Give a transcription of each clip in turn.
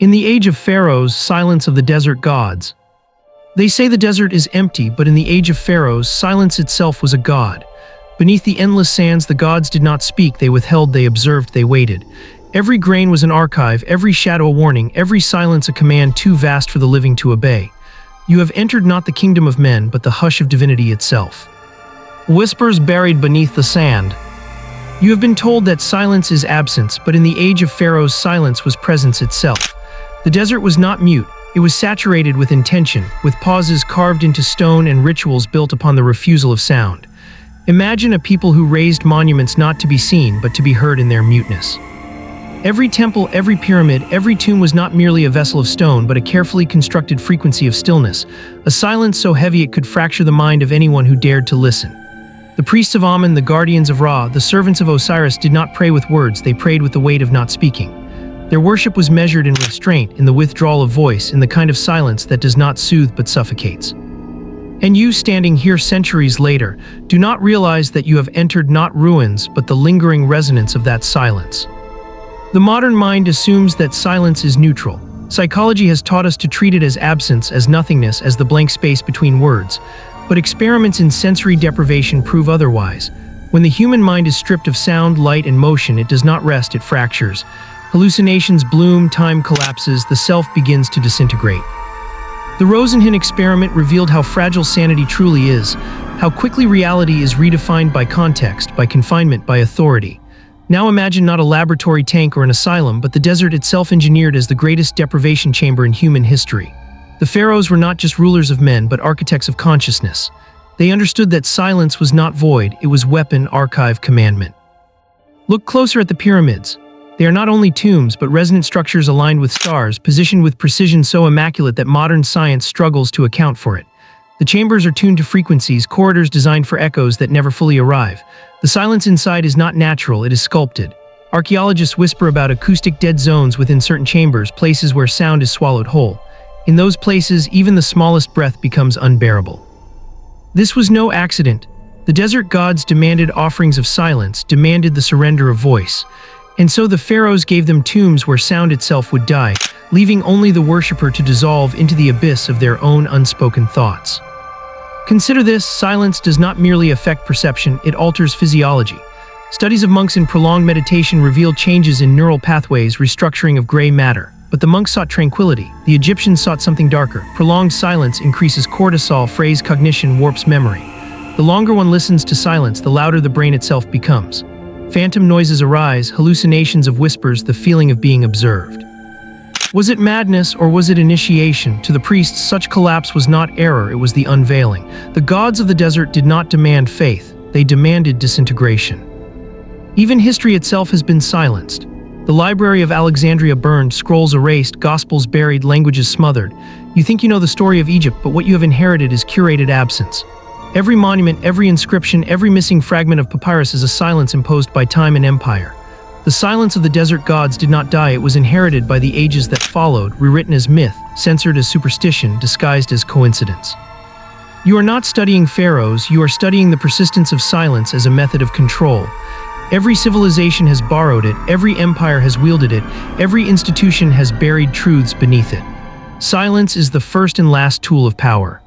In the age of Pharaohs, silence of the desert gods. They say the desert is empty, but in the age of Pharaohs, silence itself was a god. Beneath the endless sands, the gods did not speak, they withheld, they observed, they waited. Every grain was an archive, every shadow a warning, every silence a command too vast for the living to obey. You have entered not the kingdom of men, but the hush of divinity itself. Whispers buried beneath the sand. You have been told that silence is absence, but in the age of Pharaohs, silence was presence itself. The desert was not mute, it was saturated with intention, with pauses carved into stone and rituals built upon the refusal of sound. Imagine a people who raised monuments not to be seen, but to be heard in their muteness. Every temple, every pyramid, every tomb was not merely a vessel of stone, but a carefully constructed frequency of stillness, a silence so heavy it could fracture the mind of anyone who dared to listen. The priests of Amun, the guardians of Ra, the servants of Osiris did not pray with words, they prayed with the weight of not speaking. Their worship was measured in restraint, in the withdrawal of voice, in the kind of silence that does not soothe but suffocates. And you, standing here centuries later, do not realize that you have entered not ruins, but the lingering resonance of that silence. The modern mind assumes that silence is neutral. Psychology has taught us to treat it as absence, as nothingness, as the blank space between words. But experiments in sensory deprivation prove otherwise. When the human mind is stripped of sound, light, and motion, it does not rest, it fractures. Hallucinations bloom, time collapses, the self begins to disintegrate. The Rosenhin experiment revealed how fragile sanity truly is, how quickly reality is redefined by context, by confinement, by authority. Now imagine not a laboratory tank or an asylum, but the desert itself engineered as the greatest deprivation chamber in human history. The pharaohs were not just rulers of men, but architects of consciousness. They understood that silence was not void, it was weapon, archive, commandment. Look closer at the pyramids. They are not only tombs, but resonant structures aligned with stars, positioned with precision so immaculate that modern science struggles to account for it. The chambers are tuned to frequencies, corridors designed for echoes that never fully arrive. The silence inside is not natural, it is sculpted. Archaeologists whisper about acoustic dead zones within certain chambers, places where sound is swallowed whole. In those places, even the smallest breath becomes unbearable. This was no accident. The desert gods demanded offerings of silence, demanded the surrender of voice. And so the pharaohs gave them tombs where sound itself would die, leaving only the worshipper to dissolve into the abyss of their own unspoken thoughts. Consider this, silence does not merely affect perception, it alters physiology. Studies of monks in prolonged meditation revealed changes in neural pathways, restructuring of gray matter. But the monks sought tranquility, the Egyptians sought something darker. Prolonged silence increases cortisol, phrase cognition warps memory. The longer one listens to silence, the louder the brain itself becomes. Phantom noises arise, hallucinations of whispers, the feeling of being observed. Was it madness or was it initiation? To the priests, such collapse was not error, it was the unveiling. The gods of the desert did not demand faith, they demanded disintegration. Even history itself has been silenced. The Library of Alexandria burned, scrolls erased, gospels buried, languages smothered. You think you know the story of Egypt, but what you have inherited is curated absence. Every monument, every inscription, every missing fragment of papyrus is a silence imposed by time and empire. The silence of the desert gods did not die, it was inherited by the ages that followed, rewritten as myth, censored as superstition, disguised as coincidence. You are not studying pharaohs, you are studying the persistence of silence as a method of control. Every civilization has borrowed it, every empire has wielded it, every institution has buried truths beneath it. Silence is the first and last tool of power.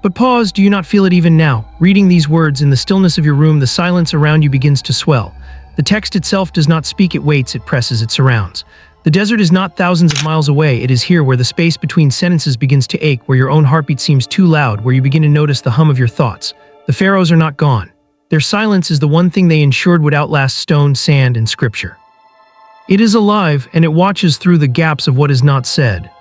But pause, do you not feel it even now? Reading these words in the stillness of your room, the silence around you begins to swell. The text itself does not speak, it waits, it presses, it surrounds. The desert is not thousands of miles away, it is here where the space between sentences begins to ache, where your own heartbeat seems too loud, where you begin to notice the hum of your thoughts. The pharaohs are not gone. Their silence is the one thing they ensured would outlast stone, sand, and scripture. It is alive, and it watches through the gaps of what is not said.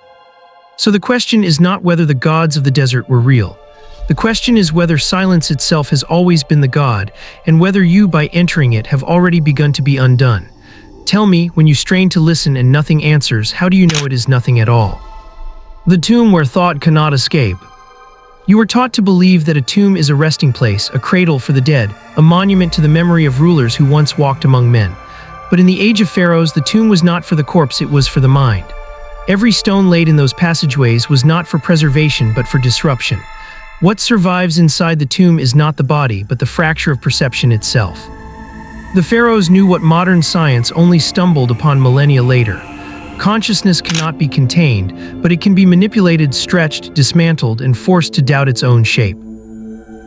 So the question is not whether the gods of the desert were real. The question is whether silence itself has always been the god, and whether you, by entering it, have already begun to be undone. Tell me, when you strain to listen and nothing answers, how do you know it is nothing at all? The tomb where thought cannot escape. You are taught to believe that a tomb is a resting place, a cradle for the dead, a monument to the memory of rulers who once walked among men. But in the age of pharaohs, the tomb was not for the corpse, it was for the mind. Every stone laid in those passageways was not for preservation, but for disruption. What survives inside the tomb is not the body, but the fracture of perception itself. The pharaohs knew what modern science only stumbled upon millennia later. Consciousness cannot be contained, but it can be manipulated, stretched, dismantled, and forced to doubt its own shape.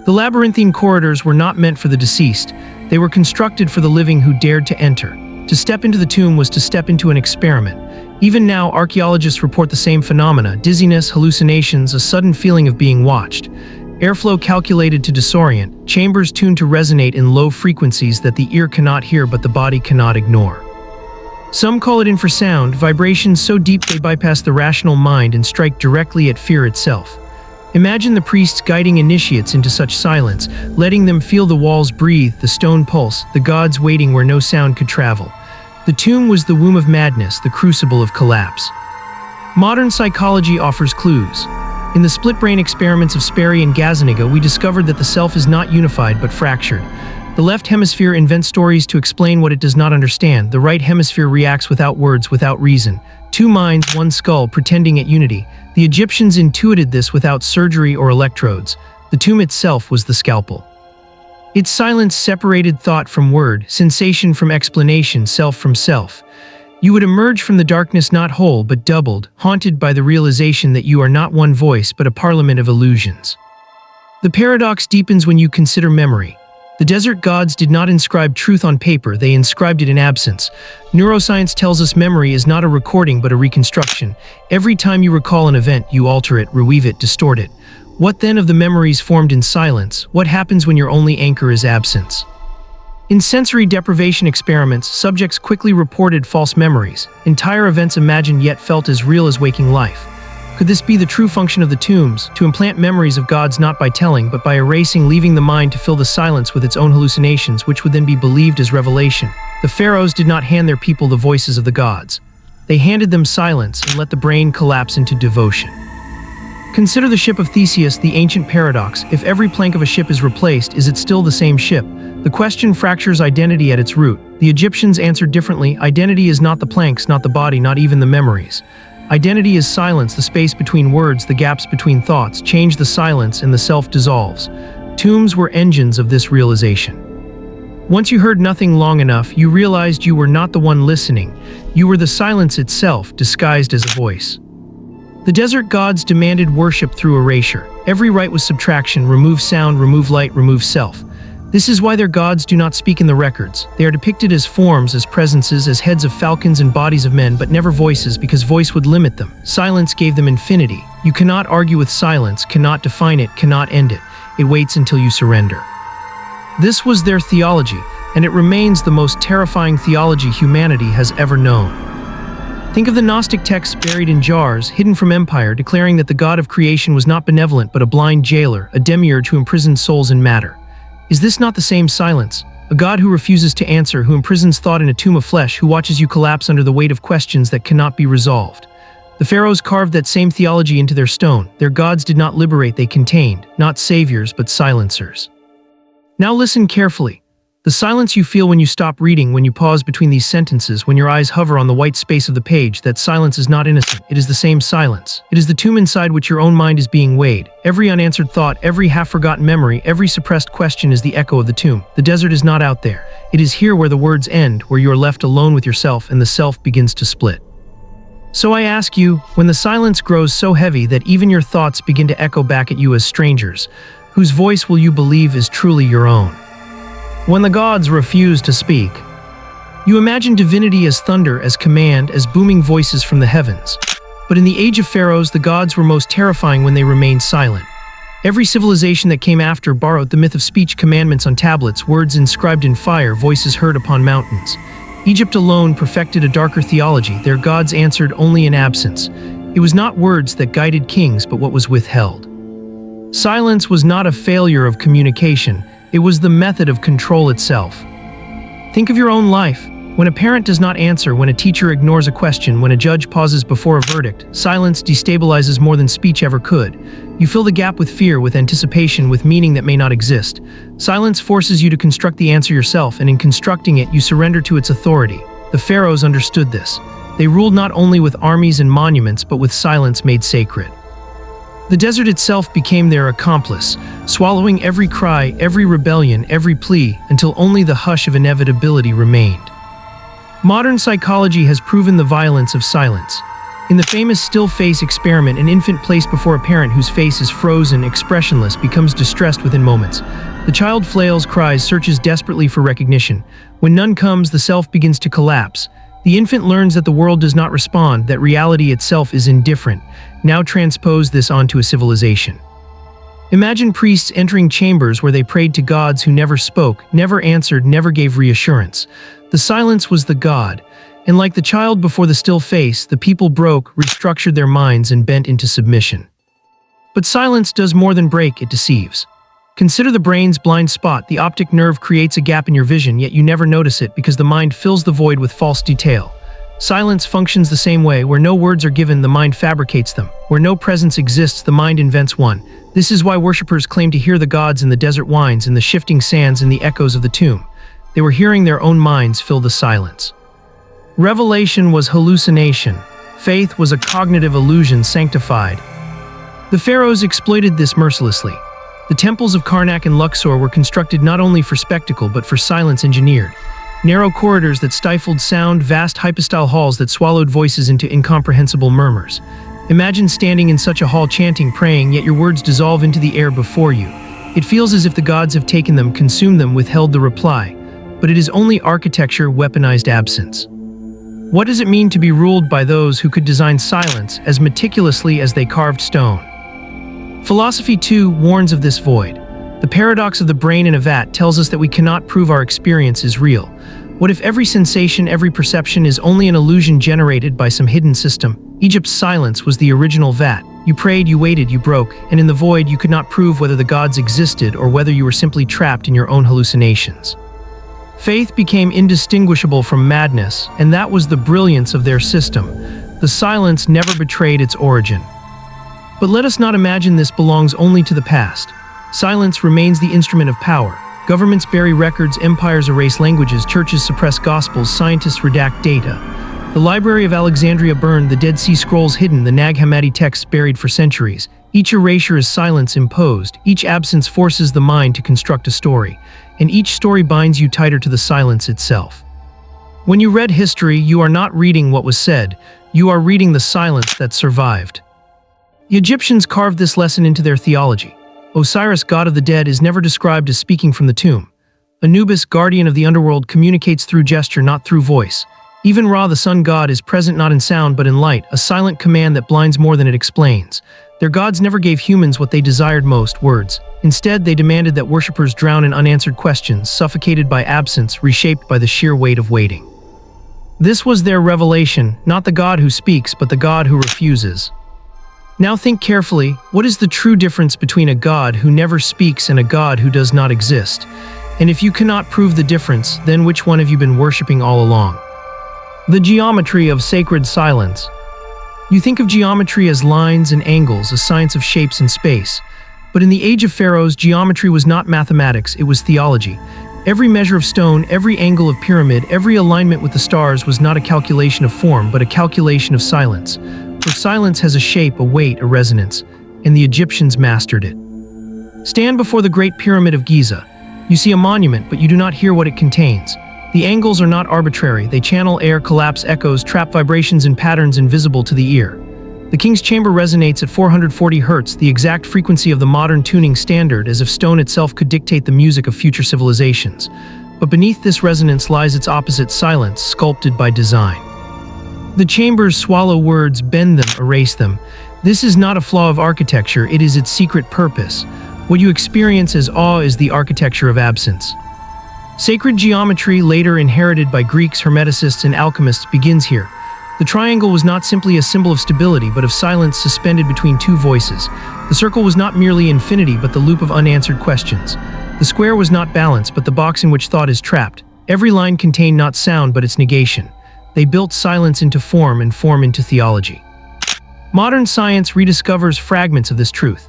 The labyrinthine corridors were not meant for the deceased. They were constructed for the living who dared to enter. To step into the tomb was to step into an experiment. Even now, archaeologists report the same phenomena: dizziness, hallucinations, a sudden feeling of being watched. Airflow calculated to disorient, chambers tuned to resonate in low frequencies that the ear cannot hear but the body cannot ignore. Some call it infrasound, vibrations so deep they bypass the rational mind and strike directly at fear itself. Imagine the priests guiding initiates into such silence, letting them feel the walls breathe, the stone pulse, the gods waiting where no sound could travel. The tomb was the womb of madness, the crucible of collapse. Modern psychology offers clues. In the split-brain experiments of Sperry and Gazaniga, we discovered that the self is not unified but fractured. The left hemisphere invents stories to explain what it does not understand. The right hemisphere reacts without words, without reason. Two minds, one skull, pretending at unity. The Egyptians intuited this without surgery or electrodes. The tomb itself was the scalpel. Its silence separated thought from word, sensation from explanation, self from self. You would emerge from the darkness not whole but doubled, haunted by the realization that you are not one voice but a parliament of illusions. The paradox deepens when you consider memory. The desert gods did not inscribe truth on paper, they inscribed it in absence. Neuroscience tells us memory is not a recording but a reconstruction. Every time you recall an event, you alter it, reweave it, distort it. What then of the memories formed in silence? What happens when your only anchor is absence? In sensory deprivation experiments, subjects quickly reported false memories, entire events imagined yet felt as real as waking life. Could this be the true function of the tombs, to implant memories of gods not by telling but by erasing, leaving the mind to fill the silence with its own hallucinations, which would then be believed as revelation? The Pharaohs did not hand their people the voices of the gods. They handed them silence and let the brain collapse into devotion. Consider the ship of Theseus, the ancient paradox. If every plank of a ship is replaced, is it still the same ship? The question fractures identity at its root. The Egyptians answered differently. Identity is not the planks, not the body, not even the memories. Identity is silence, the space between words, the gaps between thoughts. Change the silence and the self dissolves. Tombs were engines of this realization. Once you heard nothing long enough, you realized you were not the one listening. You were the silence itself, disguised as a voice. The desert gods demanded worship through erasure. Every rite was subtraction: remove sound, remove light, remove self. This is why their gods do not speak in the records. They are depicted as forms, as presences, as heads of falcons and bodies of men, but never voices, because voice would limit them. Silence gave them infinity. You cannot argue with silence, cannot define it, cannot end it. It waits until you surrender. This was their theology, and it remains the most terrifying theology humanity has ever known. Think of the Gnostic texts buried in jars, hidden from empire, declaring that the God of creation was not benevolent but a blind jailer, a demiurge who imprisoned souls in matter. Is this not the same silence? A God who refuses to answer, who imprisons thought in a tomb of flesh, who watches you collapse under the weight of questions that cannot be resolved. The Pharaohs carved that same theology into their stone. Their gods did not liberate, they contained, not saviors but silencers. Now listen carefully. The silence you feel when you stop reading, when you pause between these sentences, when your eyes hover on the white space of the page, that silence is not innocent. It is the same silence. It is the tomb inside which your own mind is being weighed. Every unanswered thought, every half-forgotten memory, every suppressed question is the echo of the tomb. The desert is not out there. It is here where the words end, where you are left alone with yourself and the self begins to split. So I ask you, when the silence grows so heavy that even your thoughts begin to echo back at you as strangers, whose voice will you believe is truly your own? When the gods refuse to speak. You imagine divinity as thunder, as command, as booming voices from the heavens. But in the age of pharaohs, the gods were most terrifying when they remained silent. Every civilization that came after borrowed the myth of speech, commandments on tablets, words inscribed in fire, voices heard upon mountains. Egypt alone perfected a darker theology. Their gods answered only in absence. It was not words that guided kings, but what was withheld. Silence was not a failure of communication. It was the method of control itself. Think of your own life. When a parent does not answer, when a teacher ignores a question, when a judge pauses before a verdict, silence destabilizes more than speech ever could. You fill the gap with fear, with anticipation, with meaning that may not exist. Silence forces you to construct the answer yourself, and in constructing it, you surrender to its authority. The pharaohs understood this. They ruled not only with armies and monuments, but with silence made sacred. The desert itself became their accomplice, swallowing every cry, every rebellion, every plea, until only the hush of inevitability remained. Modern psychology has proven the violence of silence. In the famous still face experiment, an infant placed before a parent whose face is frozen, expressionless, becomes distressed within moments. The child flails, cries, searches desperately for recognition. When none comes, the self begins to collapse. The infant learns that the world does not respond, that reality itself is indifferent. Now transpose this onto a civilization. Imagine priests entering chambers where they prayed to gods who never spoke, never answered, never gave reassurance. The silence was the god, and like the child before the still face, the people broke, restructured their minds, and bent into submission. But silence does more than break, it deceives. Consider the brain's blind spot. The optic nerve creates a gap in your vision, yet you never notice it because the mind fills the void with false detail. Silence functions the same way. Where no words are given, the mind fabricates them. Where no presence exists, the mind invents one. This is why worshippers claim to hear the gods in the desert winds, in the shifting sands, in the echoes of the tomb. They were hearing their own minds fill the silence. Revelation was hallucination. Faith was a cognitive illusion sanctified. The Pharaohs exploited this mercilessly. The temples of Karnak and Luxor were constructed not only for spectacle but for silence engineered. Narrow corridors that stifled sound, vast hypostyle halls that swallowed voices into incomprehensible murmurs. Imagine standing in such a hall chanting, praying, yet your words dissolve into the air before you. It feels as if the gods have taken them, consumed them, withheld the reply. But it is only architecture, weaponized absence. What does it mean to be ruled by those who could design silence as meticulously as they carved stone? Philosophy, too, warns of this void. The paradox of the brain in a vat tells us that we cannot prove our experience is real. What if every sensation, every perception is only an illusion generated by some hidden system? Egypt's silence was the original vat. You prayed, you waited, you broke, and in the void you could not prove whether the gods existed or whether you were simply trapped in your own hallucinations. Faith became indistinguishable from madness, and that was the brilliance of their system. The silence never betrayed its origin. But let us not imagine this belongs only to the past. Silence remains the instrument of power. Governments bury records, empires erase languages, churches suppress gospels, scientists redact data. The Library of Alexandria burned, the Dead Sea Scrolls hidden, the Nag Hammadi texts buried for centuries. Each erasure is silence imposed. Each absence forces the mind to construct a story. And each story binds you tighter to the silence itself. When you read history, you are not reading what was said, you are reading the silence that survived. The Egyptians carved this lesson into their theology. Osiris, god of the dead, is never described as speaking from the tomb. Anubis, guardian of the underworld, communicates through gesture, not through voice. Even Ra, the sun god, is present not in sound but in light, a silent command that blinds more than it explains. Their gods never gave humans what they desired most, words. Instead, they demanded that worshippers drown in unanswered questions, suffocated by absence, reshaped by the sheer weight of waiting. This was their revelation, not the God who speaks, but the God who refuses. Now think carefully, what is the true difference between a God who never speaks and a God who does not exist? And if you cannot prove the difference, then which one have you been worshipping all along? The geometry of sacred silence. You think of geometry as lines and angles, a science of shapes and space. But in the age of Pharaohs, geometry was not mathematics, it was theology. Every measure of stone, every angle of pyramid, every alignment with the stars was not a calculation of form, but a calculation of silence. For silence has a shape, a weight, a resonance, and the Egyptians mastered it. Stand before the Great Pyramid of Giza. You see a monument, but you do not hear what it contains. The angles are not arbitrary, they channel air, collapse echoes, trap vibrations in patterns invisible to the ear. The king's chamber resonates at 440 Hz, the exact frequency of the modern tuning standard, as if stone itself could dictate the music of future civilizations. But beneath this resonance lies its opposite, silence, sculpted by design. The chambers swallow words, bend them, erase them. This is not a flaw of architecture, it is its secret purpose. What you experience as awe is the architecture of absence. Sacred geometry, later inherited by Greeks, Hermeticists, and alchemists, begins here. The triangle was not simply a symbol of stability, but of silence suspended between two voices. The circle was not merely infinity, but the loop of unanswered questions. The square was not balance, but the box in which thought is trapped. Every line contained not sound, but its negation. They built silence into form and form into theology. Modern science rediscovers fragments of this truth.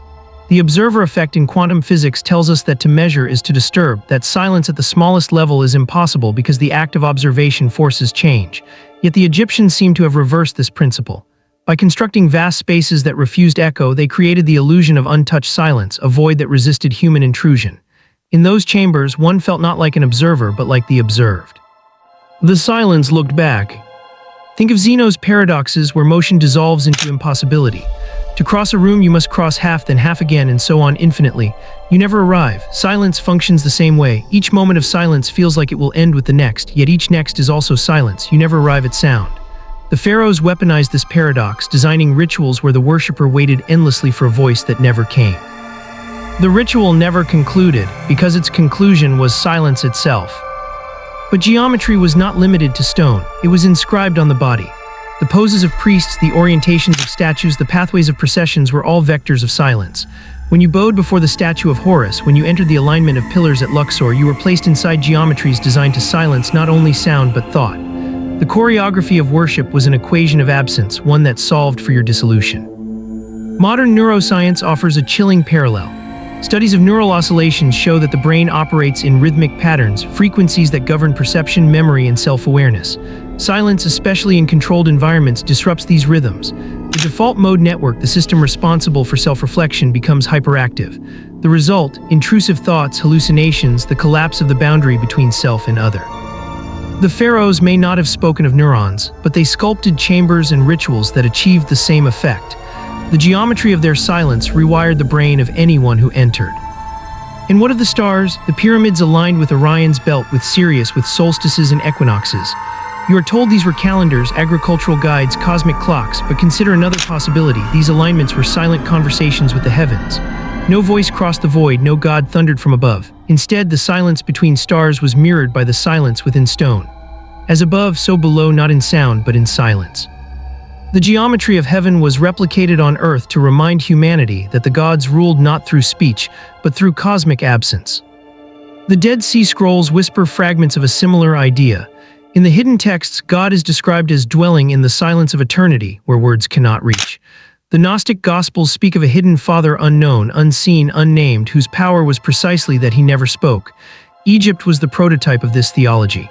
The observer effect in quantum physics tells us that to measure is to disturb, that silence at the smallest level is impossible because the act of observation forces change. Yet the Egyptians seem to have reversed this principle. By constructing vast spaces that refused echo, they created the illusion of untouched silence, a void that resisted human intrusion. In those chambers, one felt not like an observer, but like the observed. The silence looked back. Think of Zeno's paradoxes where motion dissolves into impossibility. To cross a room you must cross half, then half again, and so on infinitely. You never arrive. Silence functions the same way. Each moment of silence feels like it will end with the next, yet each next is also silence. You never arrive at sound. The Pharaohs weaponized this paradox, designing rituals where the worshipper waited endlessly for a voice that never came. The ritual never concluded, because its conclusion was silence itself. But geometry was not limited to stone. It was inscribed on the body. The poses of priests, the orientations of statues, the pathways of processions were all vectors of silence. When you bowed before the statue of Horus, when you entered the alignment of pillars at Luxor, you were placed inside geometries designed to silence not only sound but thought. The choreography of worship was an equation of absence, one that solved for your dissolution. Modern neuroscience offers a chilling parallel. Studies of neural oscillations show that the brain operates in rhythmic patterns, frequencies that govern perception, memory, and self-awareness. Silence, especially in controlled environments, disrupts these rhythms. The default mode network, the system responsible for self-reflection, becomes hyperactive. The result, intrusive thoughts, hallucinations, the collapse of the boundary between self and other. The Pharaohs may not have spoken of neurons, but they sculpted chambers and rituals that achieved the same effect. The geometry of their silence rewired the brain of anyone who entered. And what of the stars? The pyramids aligned with Orion's belt, with Sirius, with solstices and equinoxes. You are told these were calendars, agricultural guides, cosmic clocks, but consider another possibility. These alignments were silent conversations with the heavens. No voice crossed the void, no god thundered from above. Instead, the silence between stars was mirrored by the silence within stone. As above, so below, not in sound, but in silence. The geometry of heaven was replicated on earth to remind humanity that the gods ruled not through speech, but through cosmic absence. The Dead Sea Scrolls whisper fragments of a similar idea. In the hidden texts, God is described as dwelling in the silence of eternity, where words cannot reach. The Gnostic Gospels speak of a hidden Father, unknown, unseen, unnamed, whose power was precisely that he never spoke. Egypt was the prototype of this theology.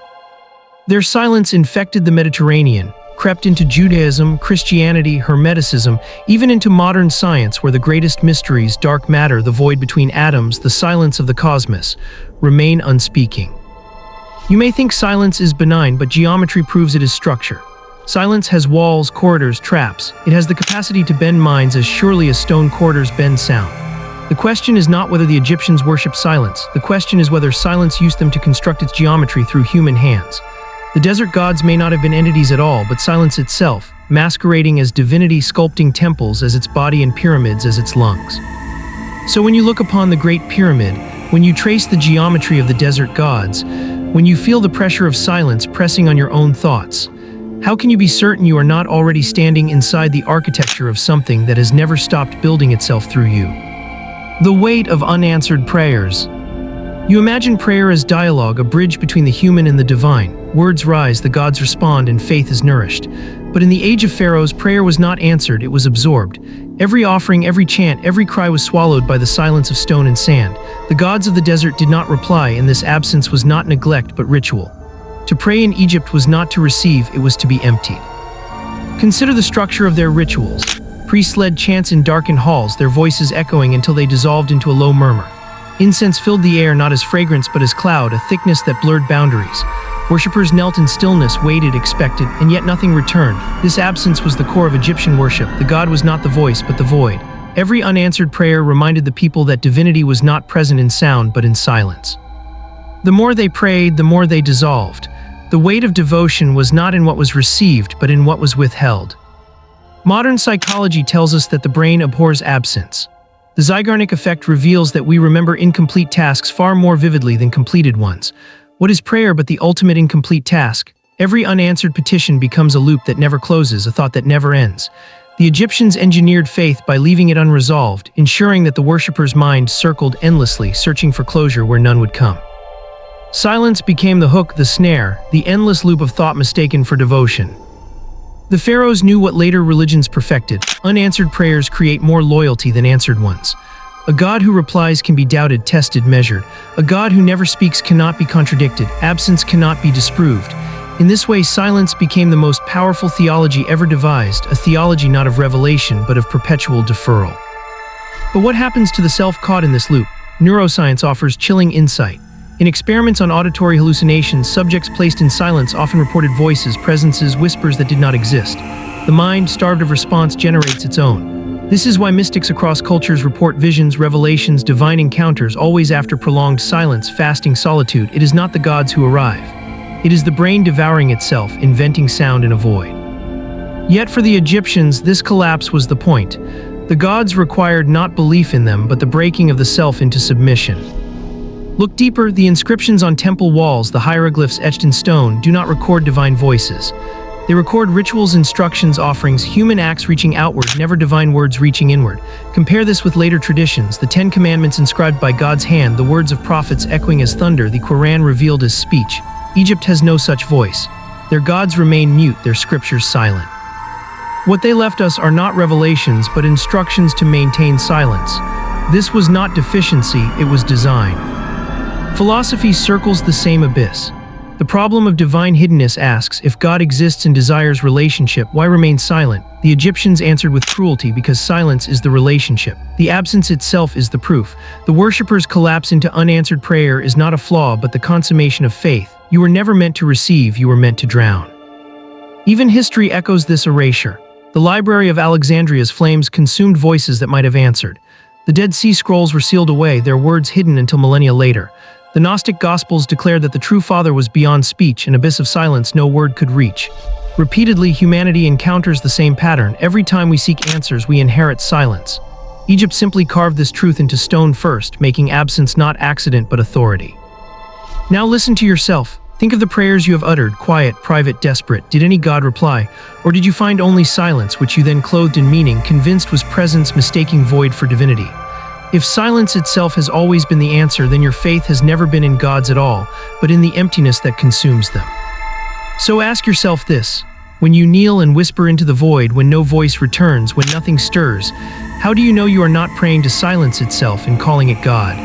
Their silence infected the Mediterranean, crept into Judaism, Christianity, Hermeticism, even into modern science, where the greatest mysteries, dark matter, the void between atoms, the silence of the cosmos, remain unspeaking. You may think silence is benign, but geometry proves it is structure. Silence has walls, corridors, traps. It has the capacity to bend minds as surely as stone corridors bend sound. The question is not whether the Egyptians worshipped silence. The question is whether silence used them to construct its geometry through human hands. The desert gods may not have been entities at all, but silence itself, masquerading as divinity, sculpting temples as its body and pyramids as its lungs. So when you look upon the Great Pyramid, when you trace the geometry of the desert gods, when you feel the pressure of silence pressing on your own thoughts, how can you be certain you are not already standing inside the architecture of something that has never stopped building itself through you? The weight of unanswered prayers. You imagine prayer as dialogue, a bridge between the human and the divine. Words rise, the gods respond, and faith is nourished. But in the age of Pharaohs, prayer was not answered, it was absorbed. Every offering, every chant, every cry was swallowed by the silence of stone and sand. The gods of the desert did not reply, and this absence was not neglect but ritual. To pray in Egypt was not to receive, it was to be emptied. Consider the structure of their rituals. Priests led chants in darkened halls, their voices echoing until they dissolved into a low murmur. Incense filled the air not as fragrance but as cloud, a thickness that blurred boundaries. Worshippers knelt in stillness, waited, expected, and yet nothing returned. This absence was the core of Egyptian worship. The god was not the voice, but the void. Every unanswered prayer reminded the people that divinity was not present in sound, but in silence. The more they prayed, the more they dissolved. The weight of devotion was not in what was received, but in what was withheld. Modern psychology tells us that the brain abhors absence. The Zeigarnik effect reveals that we remember incomplete tasks far more vividly than completed ones. What is prayer but the ultimate incomplete task? Every unanswered petition becomes a loop that never closes, a thought that never ends. The Egyptians engineered faith by leaving it unresolved, ensuring that the worshipper's mind circled endlessly, searching for closure where none would come. Silence became the hook, the snare, the endless loop of thought mistaken for devotion. The Pharaohs knew what later religions perfected. Unanswered prayers create more loyalty than answered ones. A God who replies can be doubted, tested, measured. A God who never speaks cannot be contradicted. Absence cannot be disproved. In this way, silence became the most powerful theology ever devised, a theology not of revelation, but of perpetual deferral. But what happens to the self caught in this loop? Neuroscience offers chilling insight. In experiments on auditory hallucinations, subjects placed in silence often reported voices, presences, whispers that did not exist. The mind, starved of response, generates its own. This is why mystics across cultures report visions, revelations, divine encounters always after prolonged silence, fasting, solitude. It is not the gods who arrive. It is the brain devouring itself, inventing sound in a void. Yet for the Egyptians, this collapse was the point. The gods required not belief in them, but the breaking of the self into submission. Look deeper, the inscriptions on temple walls, the hieroglyphs etched in stone, do not record divine voices. They record rituals, instructions, offerings, human acts reaching outward, never divine words reaching inward. Compare this with later traditions, the 10 Commandments inscribed by God's hand, the words of prophets echoing as thunder, the Quran revealed as speech. Egypt has no such voice. Their gods remain mute, their scriptures silent. What they left us are not revelations, but instructions to maintain silence. This was not deficiency, it was design. Philosophy circles the same abyss. The problem of divine hiddenness asks, if God exists and desires relationship, why remain silent? The Egyptians answered with cruelty, because silence is the relationship. The absence itself is the proof. The worshippers' collapse into unanswered prayer is not a flaw, but the consummation of faith. You were never meant to receive, you were meant to drown. Even history echoes this erasure. The Library of Alexandria's flames consumed voices that might have answered. The Dead Sea Scrolls were sealed away, their words hidden until millennia later. The Gnostic Gospels declared that the true Father was beyond speech, an abyss of silence no word could reach. Repeatedly, humanity encounters the same pattern. Every time we seek answers, we inherit silence. Egypt simply carved this truth into stone first, making absence not accident but authority. Now listen to yourself. Think of the prayers you have uttered, quiet, private, desperate. Did any God reply? Or did you find only silence, which you then clothed in meaning, convinced was presence, mistaking void for divinity? If silence itself has always been the answer, then your faith has never been in gods at all, but in the emptiness that consumes them. So ask yourself this: when you kneel and whisper into the void, when no voice returns, when nothing stirs, how do you know you are not praying to silence itself and calling it God?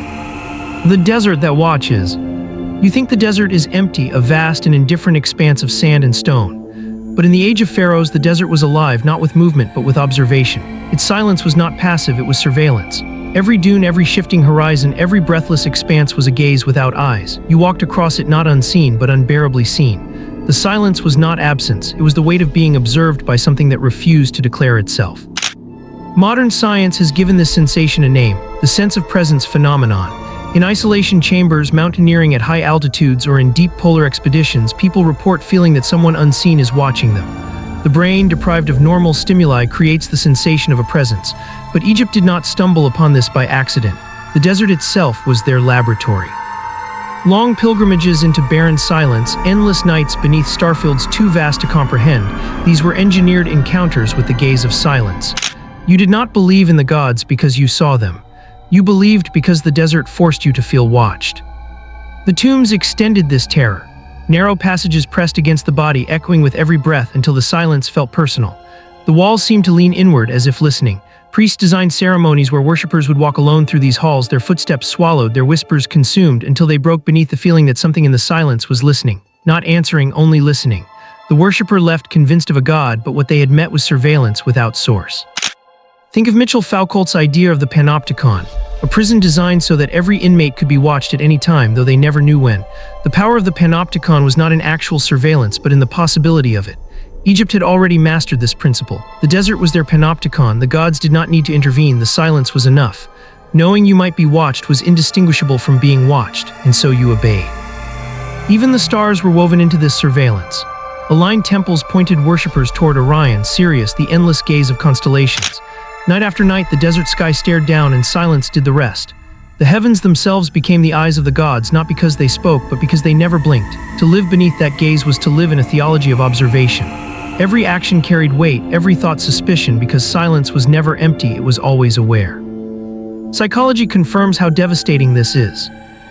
The desert that watches. You think the desert is empty, a vast and indifferent expanse of sand and stone. But in the age of Pharaohs, the desert was alive, not with movement, but with observation. Its silence was not passive, it was surveillance. Every dune, every shifting horizon, every breathless expanse was a gaze without eyes. You walked across it not unseen, but unbearably seen. The silence was not absence, it was the weight of being observed by something that refused to declare itself. Modern science has given this sensation a name, the sense of presence phenomenon. In isolation chambers, mountaineering at high altitudes, or in deep polar expeditions, people report feeling that someone unseen is watching them. The brain, deprived of normal stimuli, creates the sensation of a presence. But Egypt did not stumble upon this by accident. The desert itself was their laboratory. Long pilgrimages into barren silence, endless nights beneath starfields too vast to comprehend, these were engineered encounters with the gaze of silence. You did not believe in the gods because you saw them. You believed because the desert forced you to feel watched. The tombs extended this terror. Narrow passages pressed against the body, echoing with every breath until the silence felt personal. The walls seemed to lean inward as if listening. Priests designed ceremonies where worshippers would walk alone through these halls, their footsteps swallowed, their whispers consumed, until they broke beneath the feeling that something in the silence was listening, not answering, only listening. The worshipper left convinced of a god, but what they had met was surveillance without source. Think of Mitchell Foucault's idea of the panopticon, a prison designed so that every inmate could be watched at any time, though they never knew when. The power of the panopticon was not in actual surveillance, but in the possibility of it. Egypt had already mastered this principle. The desert was their panopticon, the gods did not need to intervene, the silence was enough. Knowing you might be watched was indistinguishable from being watched, and so you obeyed. Even the stars were woven into this surveillance. Aligned temples pointed worshippers toward Orion, Sirius, the endless gaze of constellations. Night after night, the desert sky stared down and silence did the rest. The heavens themselves became the eyes of the gods, not because they spoke, but because they never blinked. To live beneath that gaze was to live in a theology of observation. Every action carried weight, every thought suspicion, because silence was never empty, it was always aware. Psychology confirms how devastating this is.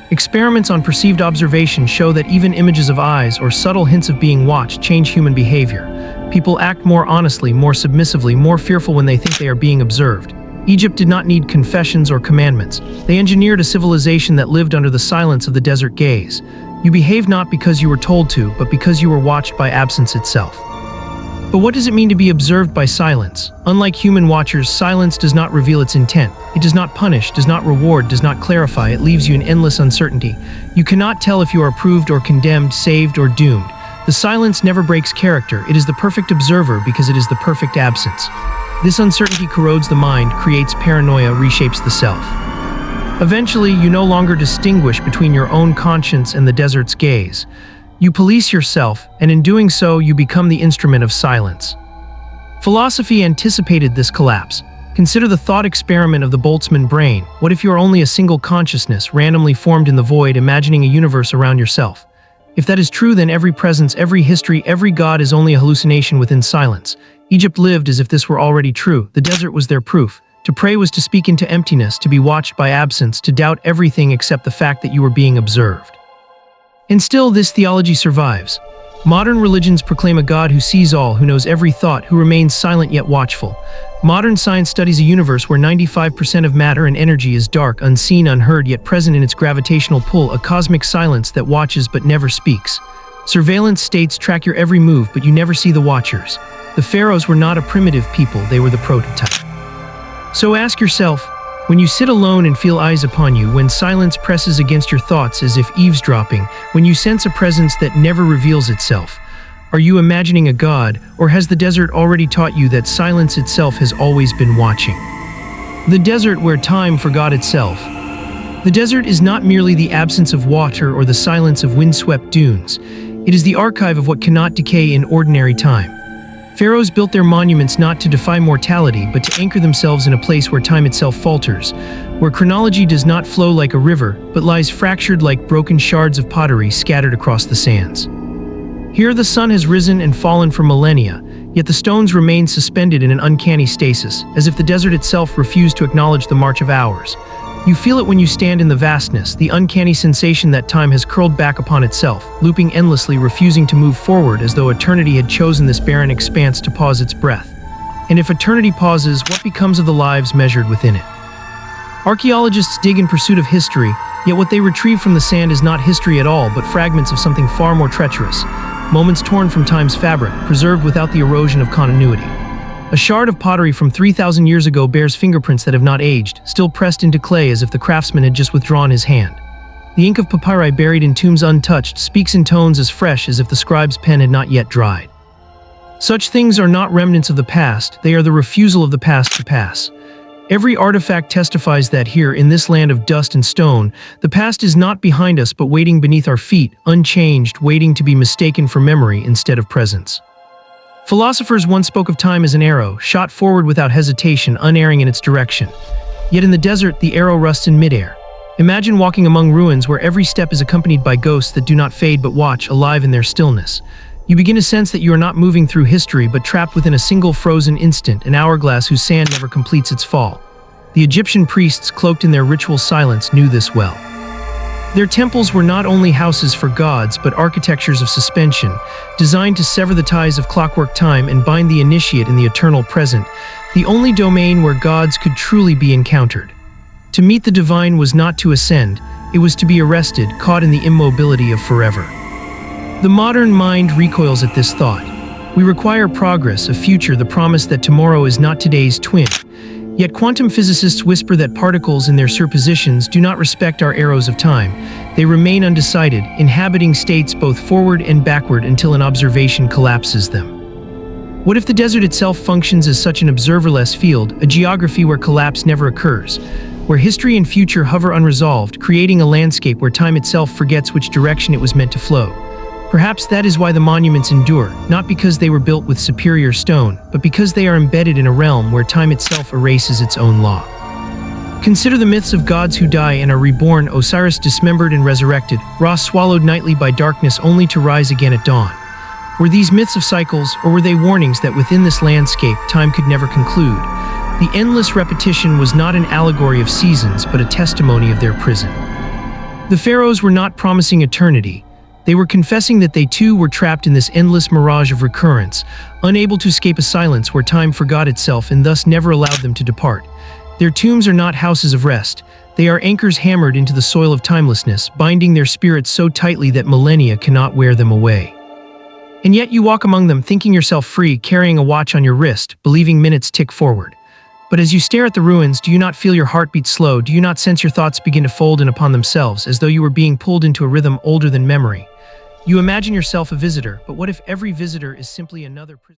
Experiments on perceived observation show that even images of eyes or subtle hints of being watched change human behavior. People act more honestly, more submissively, more fearful when they think they are being observed. Egypt did not need confessions or commandments. They engineered a civilization that lived under the silence of the desert gaze. You behaved not because you were told to, but because you were watched by absence itself. But what does it mean to be observed by silence? Unlike human watchers, silence does not reveal its intent. It does not punish, does not reward, does not clarify. It leaves you in endless uncertainty. You cannot tell if you are approved or condemned, saved or doomed. The silence never breaks character. It is the perfect observer because it is the perfect absence. This uncertainty corrodes the mind, creates paranoia, reshapes the self. Eventually, you no longer distinguish between your own conscience and the desert's gaze. You police yourself, and in doing so, you become the instrument of silence. Philosophy anticipated this collapse. Consider the thought experiment of the Boltzmann brain. What if you are only a single consciousness, randomly formed in the void, imagining a universe around yourself? If that is true, then every presence, every history, every god is only a hallucination within silence. Egypt lived as if this were already true. The desert was their proof. To pray was to speak into emptiness, to be watched by absence, to doubt everything except the fact that you were being observed. And still, this theology survives. Modern religions proclaim a God who sees all, who knows every thought, who remains silent yet watchful. Modern science studies a universe where 95% of matter and energy is dark, unseen, unheard, yet present in its gravitational pull, a cosmic silence that watches but never speaks. Surveillance states track your every move, but you never see the watchers. The Pharaohs were not a primitive people, they were the prototype. So ask yourself, when you sit alone and feel eyes upon you, when silence presses against your thoughts as if eavesdropping, when you sense a presence that never reveals itself, are you imagining a god, or has the desert already taught you that silence itself has always been watching? The desert where time forgot itself. The desert is not merely the absence of water or the silence of windswept dunes. It is the archive of what cannot decay in ordinary time. Pharaohs built their monuments not to defy mortality, but to anchor themselves in a place where time itself falters, where chronology does not flow like a river, but lies fractured like broken shards of pottery scattered across the sands. Here the sun has risen and fallen for millennia, yet the stones remain suspended in an uncanny stasis, as if the desert itself refused to acknowledge the march of hours. You feel it when you stand in the vastness, the uncanny sensation that time has curled back upon itself, looping endlessly, refusing to move forward, as though eternity had chosen this barren expanse to pause its breath. And if eternity pauses, what becomes of the lives measured within it? Archaeologists dig in pursuit of history, yet what they retrieve from the sand is not history at all, but fragments of something far more treacherous, moments torn from time's fabric, preserved without the erosion of continuity. A shard of pottery from 3,000 years ago bears fingerprints that have not aged, still pressed into clay as if the craftsman had just withdrawn his hand. The ink of papyri buried in tombs untouched speaks in tones as fresh as if the scribe's pen had not yet dried. Such things are not remnants of the past, they are the refusal of the past to pass. Every artifact testifies that here, in this land of dust and stone, the past is not behind us but waiting beneath our feet, unchanged, waiting to be mistaken for memory instead of presence. Philosophers once spoke of time as an arrow, shot forward without hesitation, unerring in its direction. Yet in the desert, the arrow rusts in midair. Imagine walking among ruins where every step is accompanied by ghosts that do not fade but watch, alive in their stillness. You begin to sense that you are not moving through history but trapped within a single frozen instant, an hourglass whose sand never completes its fall. The Egyptian priests, cloaked in their ritual silence, knew this well. Their temples were not only houses for gods, but architectures of suspension, designed to sever the ties of clockwork time and bind the initiate in the eternal present, the only domain where gods could truly be encountered. To meet the divine was not to ascend, it was to be arrested, caught in the immobility of forever. The modern mind recoils at this thought. We require progress, a future, the promise that tomorrow is not today's twin. Yet quantum physicists whisper that particles in their superpositions do not respect our arrows of time. They remain undecided, inhabiting states both forward and backward until an observation collapses them. What if the desert itself functions as such an observerless field, a geography where collapse never occurs, where history and future hover unresolved, creating a landscape where time itself forgets which direction it was meant to flow? Perhaps that is why the monuments endure, not because they were built with superior stone, but because they are embedded in a realm where time itself erases its own law. Consider the myths of gods who die and are reborn: Osiris dismembered and resurrected, Ra swallowed nightly by darkness only to rise again at dawn. Were these myths of cycles, or were they warnings that within this landscape time could never conclude? The endless repetition was not an allegory of seasons, but a testimony of their prison. The Pharaohs were not promising eternity. They were confessing that they too were trapped in this endless mirage of recurrence, unable to escape a silence where time forgot itself and thus never allowed them to depart. Their tombs are not houses of rest. They are anchors hammered into the soil of timelessness, binding their spirits so tightly that millennia cannot wear them away. And yet you walk among them, thinking yourself free, carrying a watch on your wrist, believing minutes tick forward. But as you stare at the ruins, do you not feel your heartbeat slow? Do you not sense your thoughts begin to fold in upon themselves, as though you were being pulled into a rhythm older than memory? You imagine yourself a visitor, but what if every visitor is simply another